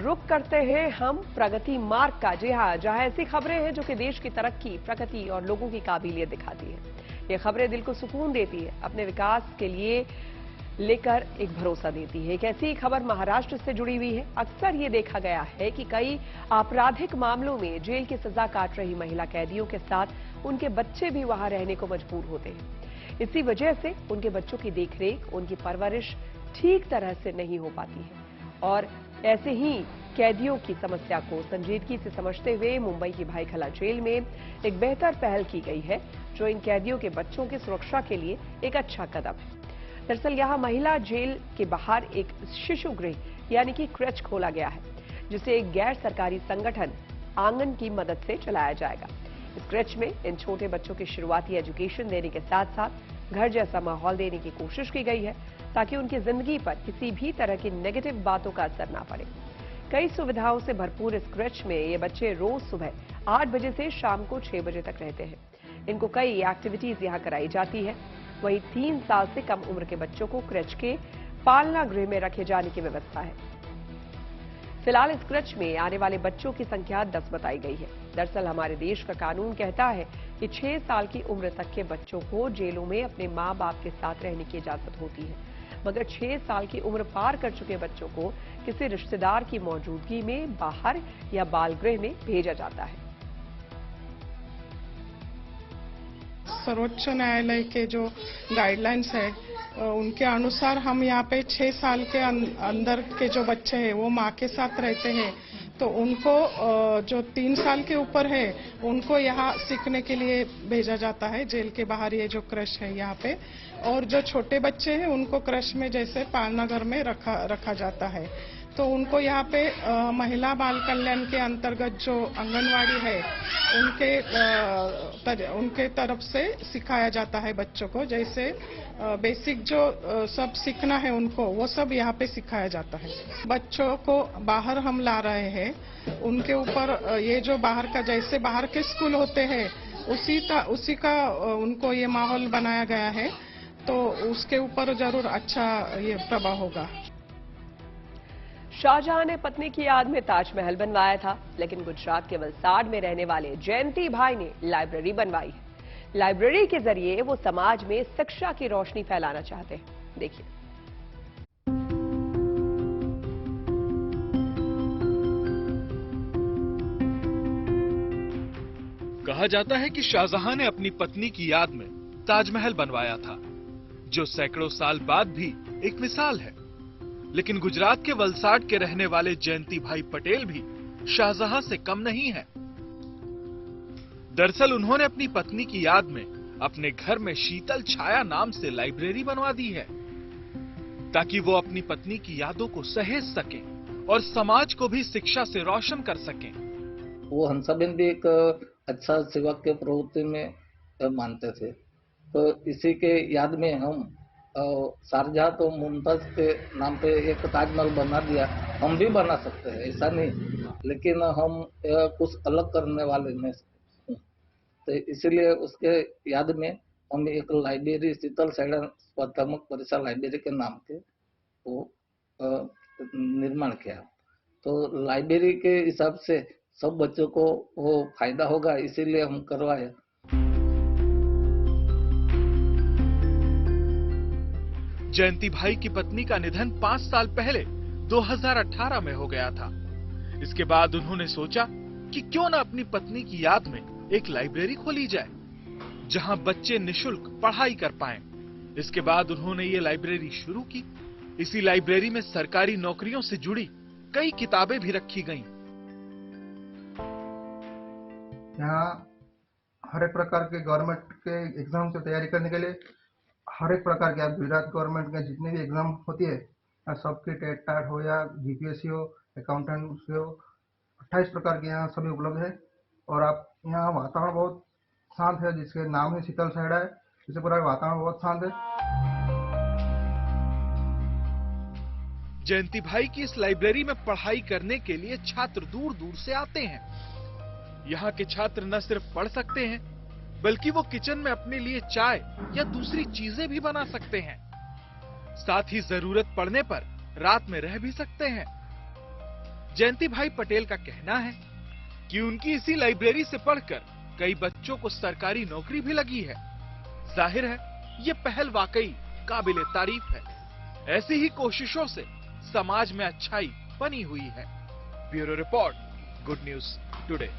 रुख करते हैं हम प्रगति मार्ग का। जी हाँ, जहां ऐसी खबरें हैं जो कि देश की तरक्की, प्रगति और लोगों की काबिलियत दिखाती है। ये खबरें दिल को सुकून देती है, अपने विकास के लिए लेकर एक भरोसा देती है। एक ऐसी खबर महाराष्ट्र से जुड़ी हुई है। अक्सर ये देखा गया है कि कई आपराधिक मामलों में जेल की सजा काट रही महिला कैदियों के साथ उनके बच्चे भी वहां रहने को मजबूर होते हैं। इसी वजह से उनके बच्चों की देखरेख, उनकी परवरिश ठीक तरह से नहीं हो पाती है। और ऐसे ही कैदियों की समस्या को संजीदगी से समझते हुए मुंबई की भाईखला जेल में एक बेहतर पहल की गई है, जो इन कैदियों के बच्चों की सुरक्षा के लिए एक अच्छा कदम है। दरअसल यहां महिला जेल के बाहर एक शिशु गृह यानी कि क्रेच खोला गया है, जिसे एक गैर सरकारी संगठन आंगन की मदद से चलाया जाएगा। इस क्रेच में इन छोटे बच्चों की शुरुआती एजुकेशन देने के साथ साथ घर जैसा माहौल देने की कोशिश की गई है, ताकि उनकी जिंदगी पर किसी भी तरह की नेगेटिव बातों का असर ना पड़े। कई सुविधाओं से भरपूर इस क्रेच में ये बच्चे रोज सुबह 8 बजे से शाम को 6 बजे तक रहते हैं। इनको कई एक्टिविटीज यहां कराई जाती है। वहीं 3 साल से कम उम्र के बच्चों को क्रेच के पालना गृह में रखे जाने की व्यवस्था है। फिलहाल इस क्रेच में आने वाले बच्चों की संख्या 10 बताई गई है। दरअसल हमारे देश का कानून कहता है कि 6 साल की उम्र तक के बच्चों को जेलों में अपने मां बाप के साथ रहने की इजाजत होती है, मगर 6 साल की उम्र पार कर चुके बच्चों को किसी रिश्तेदार की मौजूदगी में बाहर या बाल गृह में भेजा जाता है। सर्वोच्च न्यायालय के जो गाइडलाइंस है उनके अनुसार हम यहाँ पे 6 साल के अंदर के जो बच्चे हैं वो माँ के साथ रहते हैं, तो उनको जो 3 साल के ऊपर है उनको यहाँ सीखने के लिए भेजा जाता है जेल के बाहर, ये जो क्रश है यहाँ पे। और जो छोटे बच्चे हैं उनको क्रश में जैसे पालना घर में रखा जाता है। तो उनको यहाँ पे महिला बाल कल्याण के अंतर्गत जो आंगनवाड़ी है उनके तरफ से सिखाया जाता है बच्चों को, जैसे बेसिक जो सब सीखना है उनको वो सब यहाँ पे सिखाया जाता है। बच्चों को बाहर हम ला रहे हैं, उनके ऊपर ये जो बाहर का जैसे बाहर के स्कूल होते हैं उसी का उनको ये माहौल बनाया गया है, तो उसके ऊपर जरूर अच्छा ये प्रभाव होगा। शाहजहां ने पत्नी की याद में ताजमहल बनवाया था, लेकिन गुजरात के वलसाड में रहने वाले जयंती भाई ने लाइब्रेरी बनवाई है। लाइब्रेरी के जरिए वो समाज में शिक्षा की रोशनी फैलाना चाहते हैं। देखिए। कहा जाता है कि शाहजहां ने अपनी पत्नी की याद में ताजमहल बनवाया था, जो सैकड़ों साल बाद भी एक मिसाल है। लेकिन गुजरात के वलसाड के रहने वाले जयंती भाई पटेल भी शाहजहां से कम नहीं है। दरअसल उन्होंने अपनी पत्नी की याद में अपने घर में शीतल छाया नाम से लाइब्रेरी बनवा दी है, ताकि वो अपनी पत्नी की यादों को सहेज सकें और समाज को भी शिक्षा से रोशन कर सकें। वो हंसाबेन भी एक अच्छा सेवा के प्रवृत्ति में मानते थे, तो इसी के याद में हम शारजहां तो मुमताज के नाम पे एक ताजमहल बना दिया। हम भी बना सकते हैं, ऐसा नहीं, लेकिन हम कुछ अलग करने वाले नहीं, तो इसलिए उसके याद में हम एक लाइब्रेरी शीतल सैडन स्पर्धात्मक परीक्षा लाइब्रेरी के नाम के वो निर्माण किया। तो लाइब्रेरी के हिसाब से सब बच्चों को वो फायदा होगा, इसीलिए हम करवाए। जयंती भाई की पत्नी का निधन 5 साल पहले 2018 में हो गया था। इसके बाद उन्होंने सोचा कि क्यों न अपनी पत्नी की याद में एक लाइब्रेरी खोली जाए, जहां बच्चे निशुल्क पढ़ाई कर पाएं। इसके बाद उन्होंने ये लाइब्रेरी शुरू की। इसी लाइब्रेरी में सरकारी नौकरियों से जुड़ी कई किताबें भी रखी गईं। यहाँ हर एक प्रकार के गवर्नमेंट के एग्जाम की तैयारी करने के लिए हर एक प्रकार के, आप गुजरात गवर्नमेंट के जितने भी एग्जाम होती है, सबकी टेट टाट हो या जीपीएससी हो, अकाउंटेंट हो, 28 प्रकार के यहाँ सभी उपलब्ध है। और आप यहाँ वातावरण बहुत शांत है, जिसके नाम ही शीतल सैडा है, जिससे पूरा वातावरण बहुत शांत है। जयंती भाई की इस लाइब्रेरी में पढ़ाई करने के लिए छात्र दूर दूर से आते हैं। यहाँ के छात्र न सिर्फ पढ़ सकते हैं, बल्कि वो किचन में अपने लिए चाय या दूसरी चीजें भी बना सकते हैं। साथ ही जरूरत पड़ने पर रात में रह भी सकते हैं। जयंती भाई पटेल का कहना है कि उनकी इसी लाइब्रेरी से पढ़कर कई बच्चों को सरकारी नौकरी भी लगी है। जाहिर है ये पहल वाकई काबिले तारीफ है। ऐसी ही कोशिशों से समाज में अच्छाई बनी हुई है। Bureau report, good news today.